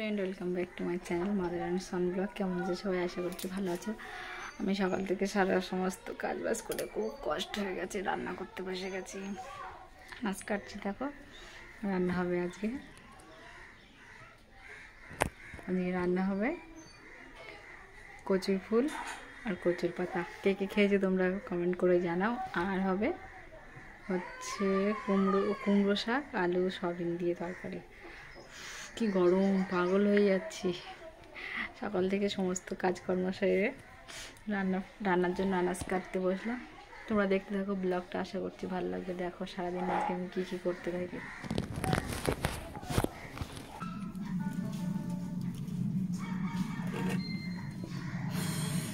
Friend, welcome back to my channel mother and Son blog. কেমন আছে সবাই? আশা করছি ভালো আছো। আমি সকাল থেকে সারা সমস্ত কাজ বাজ করে খুব কষ্ট হয়ে গেছে, রান্না করতে বসে গেছি। মাছ কাটছি, দেখো রান্না হবে আজকে রান্না হবে কচুর ফুল আর কচুর পাতা। কে কে খেয়েছো তোমরা কমেন্ট করে জানাও। আর হবে হচ্ছে কুমড়ো শাক, আলু সয়াবিন দিয়ে তরকারি। কি গরম, পাগল হয়ে যাচ্ছি। সকাল থেকে সমস্ত কাজকর্ম সেরে রান্নার জন্য আনাজ কাটতে বসলাম। তোমরা দেখতে থাকো ব্লগটা, আশা করছি ভালো লাগবে। দেখো সারাদিন আজকে আমি কী কী করতে থাকি।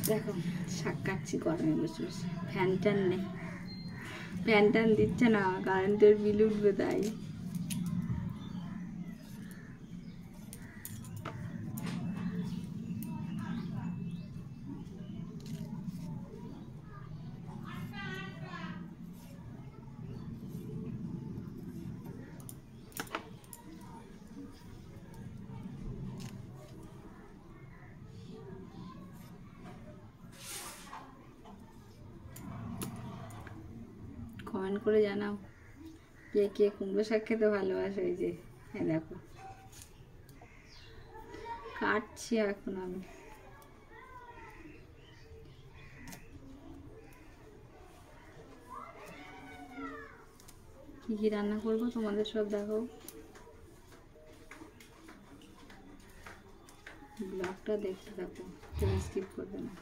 দেখো শাক কাটছি গরমে বসে বসে, ফ্যান ট্যান নেই, ফ্যান ট্যান দিচ্ছে না, কারেন্টের বিল উঠবে তাই। কমেন্ট করে জানাও কে কে কুমড়ো শাক খেতে ভালোবাসে। এই যে দেখো কাটছি এখন আমি। কী কী রান্না করবো তোমাদের সব দেখো, ব্লগটা দেখতে থাকো, স্কিপ করবে না।